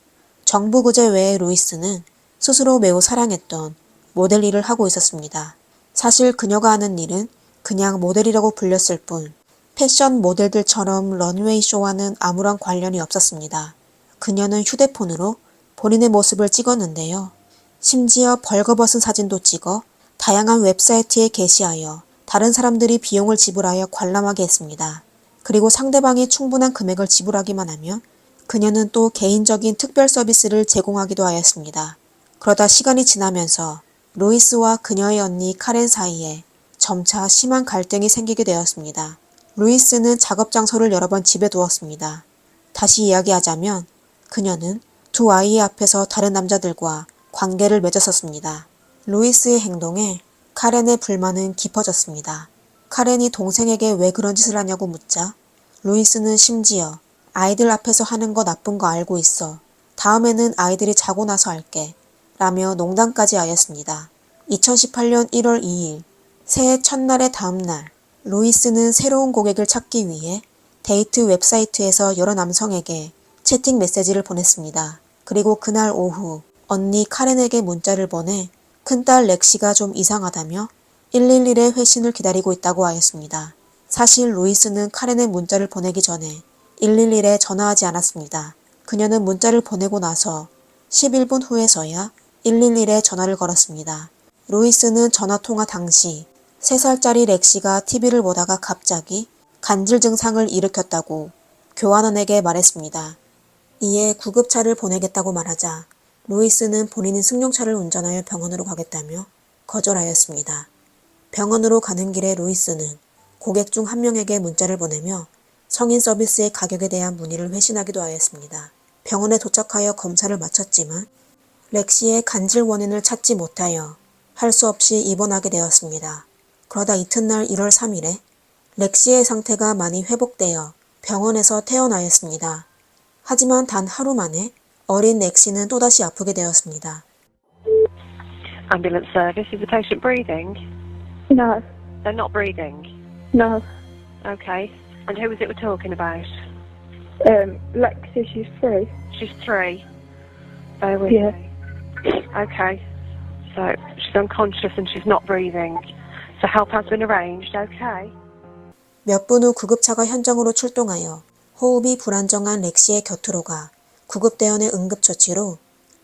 정부 구제 외에 루이스는 스스로 매우 사랑했던 모델 일을 하고 있었습니다. 사실 그녀가 하는 일은 그냥 모델이라고 불렸을 뿐 패션 모델들처럼 런웨이 쇼와는 아무런 관련이 없었습니다. 그녀는 휴대폰으로 본인의 모습을 찍었는데요. 심지어 벌거벗은 사진도 찍어 다양한 웹사이트에 게시하여 다른 사람들이 비용을 지불하여 관람하게 했습니다. 그리고 상대방이 충분한 금액을 지불하기만 하면 그녀는 또 개인적인 특별 서비스를 제공하기도 하였습니다. 그러다 시간이 지나면서 루이스와 그녀의 언니 카렌 사이에 점차 심한 갈등이 생기게 되었습니다. 루이스는 작업 장소를 여러 번 집에 두었습니다. 다시 이야기하자면 그녀는 두 아이의 앞에서 다른 남자들과 관계를 맺었었습니다. 루이스의 행동에 카렌의 불만은 깊어졌습니다. 카렌이 동생에게 왜 그런 짓을 하냐고 묻자 루이스는 심지어 아이들 앞에서 하는 거 나쁜 거 알고 있어. 다음에는 아이들이 자고 나서 할게. 라며 농담까지 하였습니다. 2018년 1월 2일 새해 첫날의 다음날 루이스는 새로운 고객을 찾기 위해 데이트 웹사이트에서 여러 남성에게 채팅 메시지를 보냈습니다. 그리고 그날 오후 언니 카렌에게 문자를 보내 큰딸 렉시가 좀 이상하다며 111의 회신을 기다리고 있다고 하였습니다. 사실 루이스는 카렌의 문자를 보내기 전에 111에 전화하지 않았습니다. 그녀는 문자를 보내고 나서 11분 후에서야 111에 전화를 걸었습니다. 루이스는 전화통화 당시 3살짜리 렉시가 TV를 보다가 갑자기 간질 증상을 일으켰다고 교환원에게 말했습니다. 이에 구급차를 보내겠다고 말하자 루이스는 본인이 승용차를 운전하여 병원으로 가겠다며 거절하였습니다. 병원으로 가는 길에 루이스는 고객 중 한 명에게 문자를 보내며 성인 서비스의 가격에 대한 문의를 회신하기도 하였습니다. 병원에 도착하여 검사를 마쳤지만 렉시의 간질 원인을 찾지 못하여 할 수 없이 입원하게 되었습니다. 그러다 이튿날 1월 3일에 렉시의 상태가 많이 회복되어 병원에서 퇴원하였습니다. 하지만 단 하루 만에 어린 렉시는 또다시 아프게 되었습니다. Ambulance service. Is the patient breathing? No. They're not breathing? No. Okay. And who was it we're talking about? Lexi, she's 3. She's 3. Bear with Yeah. me. Okay. So she's unconscious and she's not breathing. So help has been arranged, okay? 몇 분 후 구급차가 현장으로 출동하여 호흡이 불안정한 렉시의 곁으로 가 구급대원의 응급처치로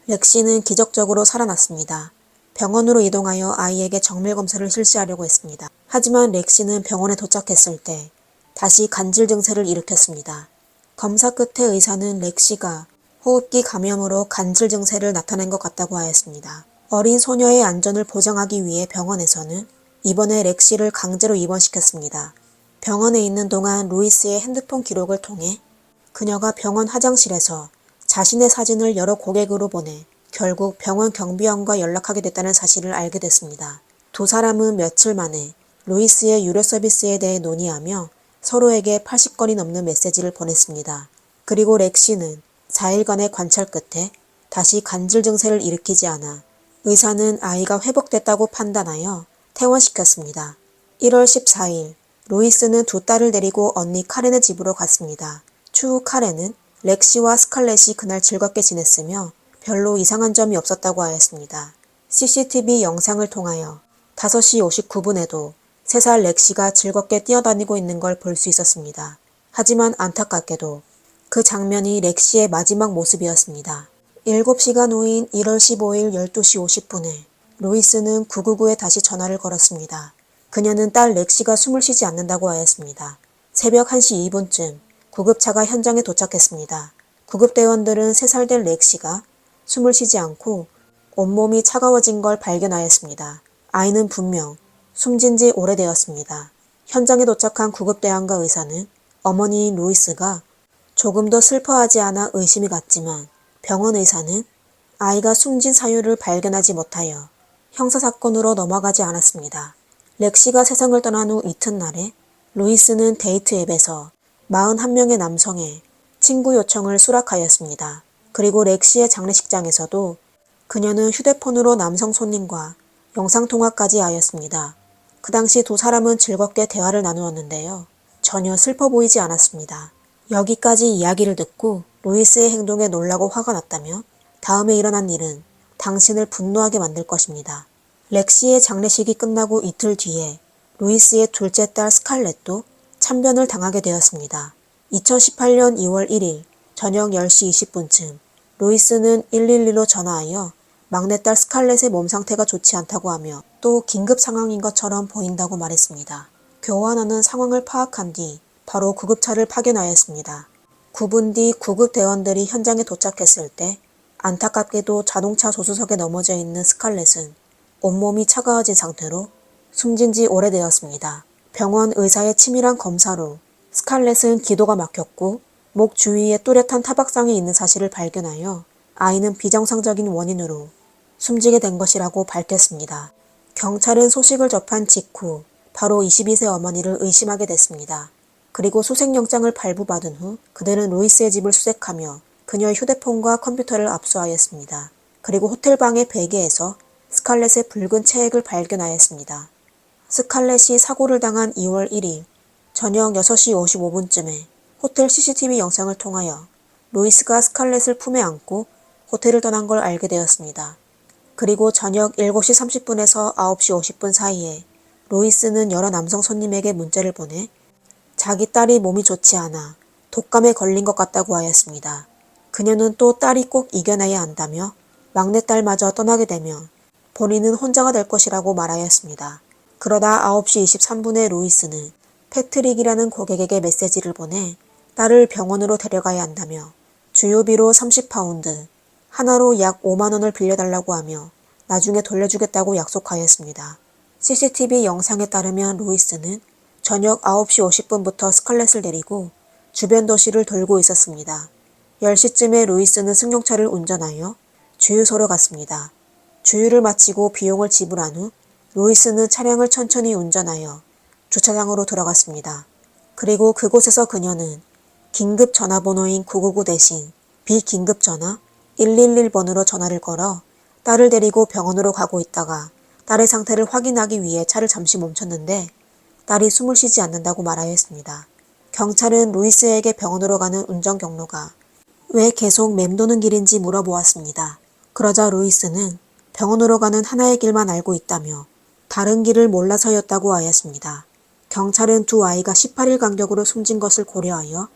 렉시는 기적적으로 살아났습니다. 병원으로 이동하여 아이에게 정밀검사를 실시하려고 했습니다. 하지만 렉시는 병원에 도착했을 때 다시 간질 증세를 일으켰습니다. 검사 끝에 의사는 렉시가 호흡기 감염으로 간질 증세를 나타낸 것 같다고 하였습니다. 어린 소녀의 안전을 보장하기 위해 병원에서는 이번에 렉시를 강제로 입원시켰습니다. 병원에 있는 동안 루이스의 핸드폰 기록을 통해 그녀가 병원 화장실에서 자신의 사진을 여러 고객으로 보내 결국 병원 경비원과 연락하게 됐다는 사실을 알게 됐습니다. 두 사람은 며칠 만에 루이스의 유료 서비스에 대해 논의하며 서로에게 80건이 넘는 메시지를 보냈습니다. 그리고 렉시는 4일간의 관찰 끝에 다시 간질 증세를 일으키지 않아 의사는 아이가 회복됐다고 판단하여 퇴원시켰습니다. 1월 14일 루이스는 두 딸을 데리고 언니 카렌의 집으로 갔습니다. 추후 카렌은 렉시와 스칼렛이 그날 즐겁게 지냈으며 별로 이상한 점이 없었다고 하였습니다. CCTV 영상을 통하여 5시 59분에도 3살 렉시가 즐겁게 뛰어다니고 있는 걸 볼 수 있었습니다. 하지만 안타깝게도 그 장면이 렉시의 마지막 모습이었습니다. 7시간 후인 1월 15일 12시 50분에 루이스는 999에 다시 전화를 걸었습니다. 그녀는 딸 렉시가 숨을 쉬지 않는다고 하였습니다. 새벽 1시 2분쯤 구급차가 현장에 도착했습니다. 구급대원들은 3살 된 렉시가 숨을 쉬지 않고 온몸이 차가워진 걸 발견하였습니다. 아이는 분명 숨진 지 오래되었습니다. 현장에 도착한 구급대원과 의사는 어머니인 루이스가 조금 더 슬퍼하지 않아 의심이 갔지만 병원 의사는 아이가 숨진 사유를 발견하지 못하여 형사사건으로 넘어가지 않았습니다. 렉시가 세상을 떠난 후 이튿날에 루이스는 데이트 앱에서 41명의 남성의 친구 요청을 수락하였습니다. 그리고 렉시의 장례식장에서도 그녀는 휴대폰으로 남성 손님과 영상통화까지 하였습니다. 그 당시 두 사람은 즐겁게 대화를 나누었는데요. 전혀 슬퍼 보이지 않았습니다. 여기까지 이야기를 듣고 루이스의 행동에 놀라고 화가 났다며 다음에 일어난 일은 당신을 분노하게 만들 것입니다. 렉시의 장례식이 끝나고 이틀 뒤에 루이스의 둘째 딸 스칼렛도 참변을 당하게 되었습니다. 2018년 2월 1일 저녁 10시 20분쯤 루이스는 112로 전화하여 막내딸 스칼렛의 몸 상태가 좋지 않다고 하며 또 긴급 상황인 것처럼 보인다고 말했습니다. 교환하는 상황을 파악한 뒤 바로 구급차를 파견하였습니다. 9분 뒤 구급대원들이 현장에 도착했을 때 안타깝게도 자동차 조수석에 넘어져 있는 스칼렛은 온몸이 차가워진 상태로 숨진 지 오래되었습니다. 병원 의사의 치밀한 검사로 스칼렛은 기도가 막혔고 목 주위에 뚜렷한 타박상이 있는 사실을 발견하여 아이는 비정상적인 원인으로 숨지게 된 것이라고 밝혔습니다. 경찰은 소식을 접한 직후 바로 22세 어머니를 의심하게 됐습니다. 그리고 수색영장을 발부받은 후 그들은 루이스의 집을 수색하며 그녀의 휴대폰과 컴퓨터를 압수하였습니다. 그리고 호텔방의 베개에서 스칼렛의 붉은 체액을 발견하였습니다. 스칼렛이 사고를 당한 2월 1일 저녁 6시 55분쯤에 호텔 CCTV 영상을 통하여 루이스가 스칼렛을 품에 안고 호텔을 떠난 걸 알게 되었습니다. 그리고 저녁 7시 30분에서 9시 50분 사이에 루이스는 여러 남성 손님에게 문자를 보내 자기 딸이 몸이 좋지 않아 독감에 걸린 것 같다고 하였습니다. 그녀는 또 딸이 꼭 이겨내야 한다며 막내딸마저 떠나게 되면 본인은 혼자가 될 것이라고 말하였습니다. 그러다 9시 23분에 루이스는 패트릭이라는 고객에게 메시지를 보내 딸을 병원으로 데려가야 한다며 주유비로 30파운드, 하나로 약 5만 원을 빌려달라고 하며 나중에 돌려주겠다고 약속하였습니다. CCTV 영상에 따르면 루이스는 저녁 9시 50분부터 스칼렛을 데리고 주변 도시를 돌고 있었습니다. 10시쯤에 루이스는 승용차를 운전하여 주유소로 갔습니다. 주유를 마치고 비용을 지불한 후 루이스는 차량을 천천히 운전하여 주차장으로 들어갔습니다. 그리고 그곳에서 그녀는 긴급 전화번호인 999 대신 비긴급 전화 111번으로 전화를 걸어 딸을 데리고 병원으로 가고 있다가 딸의 상태를 확인하기 위해 차를 잠시 멈췄는데 딸이 숨을 쉬지 않는다고 말하였습니다. 경찰은 루이스에게 병원으로 가는 운전 경로가 왜 계속 맴도는 길인지 물어보았습니다. 그러자 루이스는 병원으로 가는 하나의 길만 알고 있다며 다른 길을 몰라서였다고 하였습니다. 경찰은 두 아이가 18일 간격으로 숨진 것을 고려하여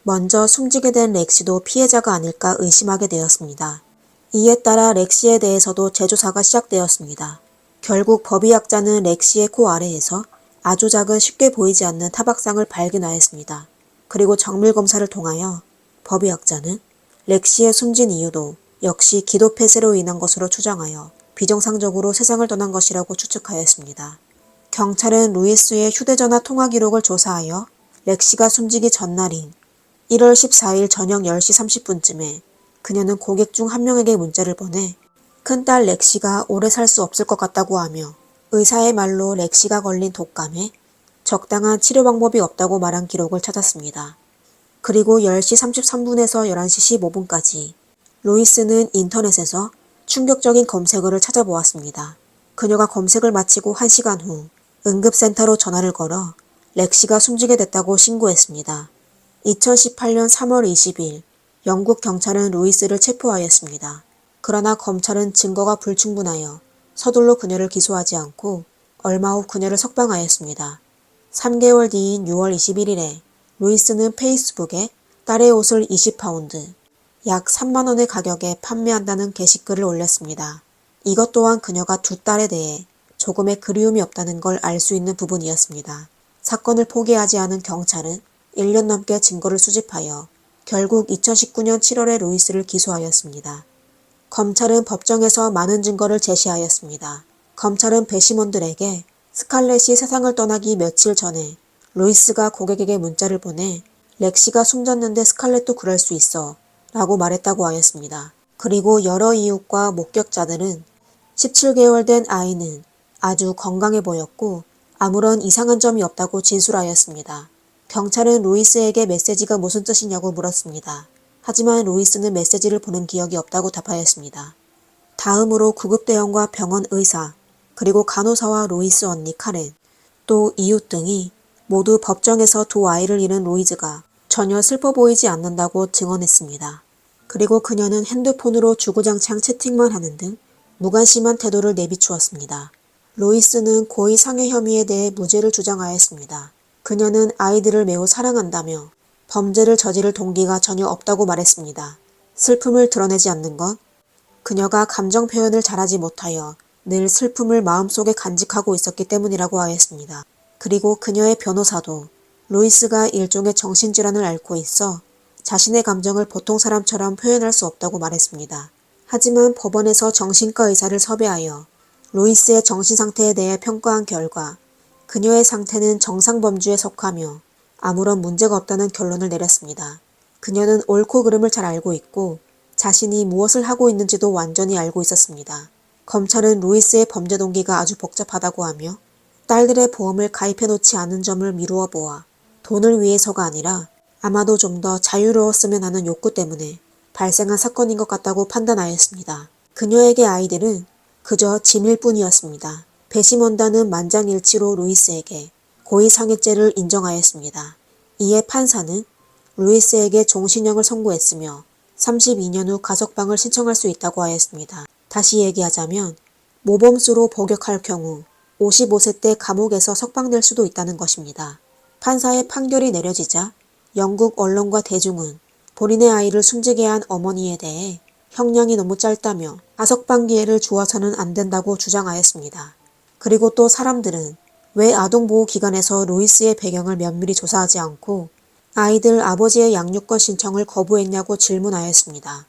먼저 숨지게 된 렉시도 피해자가 아닐까 의심하게 되었습니다. 이에 따라 렉시에 대해서도 재조사가 시작되었습니다. 결국 법의학자는 렉시의 코 아래에서 아주 작은 쉽게 보이지 않는 타박상을 발견하였습니다. 그리고 정밀검사를 통하여 법의학자는 렉시의 숨진 이유도 역시 기도폐쇄로 인한 것으로 추정하여 비정상적으로 세상을 떠난 것이라고 추측하였습니다. 경찰은 루이스의 휴대전화 통화 기록을 조사하여 렉시가 숨지기 전날인 1월 14일 저녁 10시 30분쯤에 그녀는 고객 중 한 명에게 문자를 보내 큰딸 렉시가 오래 살 수 없을 것 같다고 하며 의사의 말로 렉시가 걸린 독감에 적당한 치료 방법이 없다고 말한 기록을 찾았습니다. 그리고 10시 33분에서 11시 15분까지 루이스는 인터넷에서 충격적인 검색어를 찾아보았습니다. 그녀가 검색을 마치고 1시간 후 응급센터로 전화를 걸어 렉시가 숨지게 됐다고 신고했습니다. 2018년 3월 20일 영국 경찰은 루이스를 체포하였습니다. 그러나 검찰은 증거가 불충분하여 서둘러 그녀를 기소하지 않고 얼마 후 그녀를 석방하였습니다. 3개월 뒤인 6월 21일에 루이스는 페이스북에 딸의 옷을 20파운드, 약 3만 원의 가격에 판매한다는 게시글을 올렸습니다. 이것 또한 그녀가 두 딸에 대해 조금의 그리움이 없다는 걸 알 수 있는 부분이었습니다. 사건을 포기하지 않은 경찰은 1년 넘게 증거를 수집하여 결국 2019년 7월에 루이스를 기소하였습니다. 검찰은 법정에서 많은 증거를 제시하였습니다. 검찰은 배심원들에게 스칼렛이 세상을 떠나기 며칠 전에 루이스가 고객에게 문자를 보내 렉시가 숨졌는데 스칼렛도 그럴 수 있어 라고 말했다고 하였습니다. 그리고 여러 이웃과 목격자들은 17개월 된 아이는 아주 건강해 보였고 아무런 이상한 점이 없다고 진술하였습니다. 경찰은 루이스에게 메시지가 무슨 뜻이냐고 물었습니다. 하지만 루이스는 메시지를 보낸 기억이 없다고 답하였습니다. 다음으로 구급대원과 병원 의사, 그리고 간호사와 루이스 언니 카렌, 또 이웃 등이 모두 법정에서 두 아이를 잃은 루이즈가 전혀 슬퍼 보이지 않는다고 증언했습니다. 그리고 그녀는 핸드폰으로 주구장창 채팅만 하는 등 무관심한 태도를 내비추었습니다. 루이스는 고의 상해 혐의에 대해 무죄를 주장하였습니다. 그녀는 아이들을 매우 사랑한다며 범죄를 저지를 동기가 전혀 없다고 말했습니다. 슬픔을 드러내지 않는 것, 그녀가 감정 표현을 잘하지 못하여 늘 슬픔을 마음속에 간직하고 있었기 때문이라고 하였습니다. 그리고 그녀의 변호사도 루이스가 일종의 정신질환을 앓고 있어 자신의 감정을 보통 사람처럼 표현할 수 없다고 말했습니다. 하지만 법원에서 정신과 의사를 섭외하여 루이스의 정신 상태에 대해 평가한 결과 그녀의 상태는 정상 범주에 속하며 아무런 문제가 없다는 결론을 내렸습니다. 그녀는 옳고 그름을 잘 알고 있고 자신이 무엇을 하고 있는지도 완전히 알고 있었습니다. 검찰은 루이스의 범죄 동기가 아주 복잡하다고 하며 딸들의 보험을 가입해놓지 않은 점을 미루어 보아 돈을 위해서가 아니라 아마도 좀 더 자유로웠으면 하는 욕구 때문에 발생한 사건인 것 같다고 판단하였습니다. 그녀에게 아이들은 그저 짐일 뿐이었습니다. 배심원단은 만장일치로 루이스에게 고의상해죄를 인정하였습니다. 이에 판사는 루이스에게 종신형을 선고했으며 32년 후 가석방을 신청할 수 있다고 하였습니다. 다시 얘기하자면 모범수로 복역할 경우 55세 때 감옥에서 석방될 수도 있다는 것입니다. 판사의 판결이 내려지자 영국 언론과 대중은 본인의 아이를 숨지게 한 어머니에 대해 형량이 너무 짧다며 가석방 기회를 주어서는 안 된다고 주장하였습니다. 그리고 또 사람들은 왜 아동보호기관에서 루이스의 배경을 면밀히 조사하지 않고 아이들 아버지의 양육권 신청을 거부했냐고 질문하였습니다.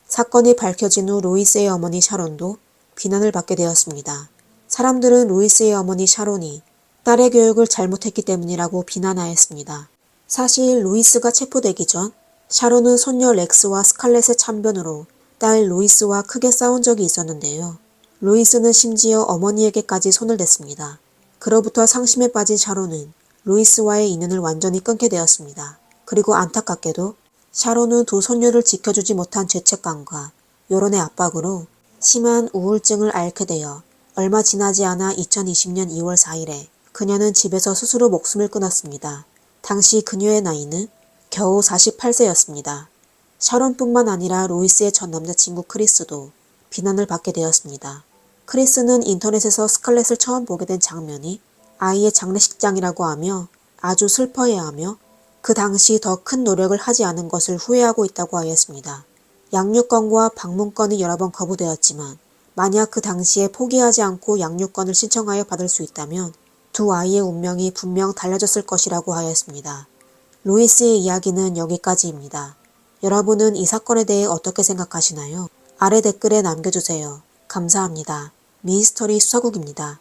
사건이 밝혀진 후 루이스의 어머니 샤론도 비난을 받게 되었습니다. 사람들은 루이스의 어머니 샤론이 딸의 교육을 잘못했기 때문이라고 비난하였습니다. 사실 루이스가 체포되기 전 샤론은 손녀 렉스와 스칼렛의 참변으로 딸 루이스와 크게 싸운 적이 있었는데요. 루이스는 심지어 어머니에게까지 손을 댔습니다. 그로부터 상심에 빠진 샤론은 루이스와의 인연을 완전히 끊게 되었습니다. 그리고 안타깝게도 샤론은 두 손녀를 지켜주지 못한 죄책감과 여론의 압박으로 심한 우울증을 앓게 되어 얼마 지나지 않아 2020년 2월 4일에 그녀는 집에서 스스로 목숨을 끊었습니다. 당시 그녀의 나이는 겨우 48세였습니다. 샤론뿐만 아니라 루이스의 전 남자친구 크리스도 비난을 받게 되었습니다. 크리스는 인터넷에서 스칼렛을 처음 보게 된 장면이 아이의 장례식장이라고 하며 아주 슬퍼해하며 그 당시 더 큰 노력을 하지 않은 것을 후회하고 있다고 하였습니다. 양육권과 방문권이 여러 번 거부되었지만 만약 그 당시에 포기하지 않고 양육권을 신청하여 받을 수 있다면 두 아이의 운명이 분명 달라졌을 것이라고 하였습니다. 루이스의 이야기는 여기까지입니다. 여러분은 이 사건에 대해 어떻게 생각하시나요? 아래 댓글에 남겨주세요. 감사합니다. 미스터리 수사국입니다.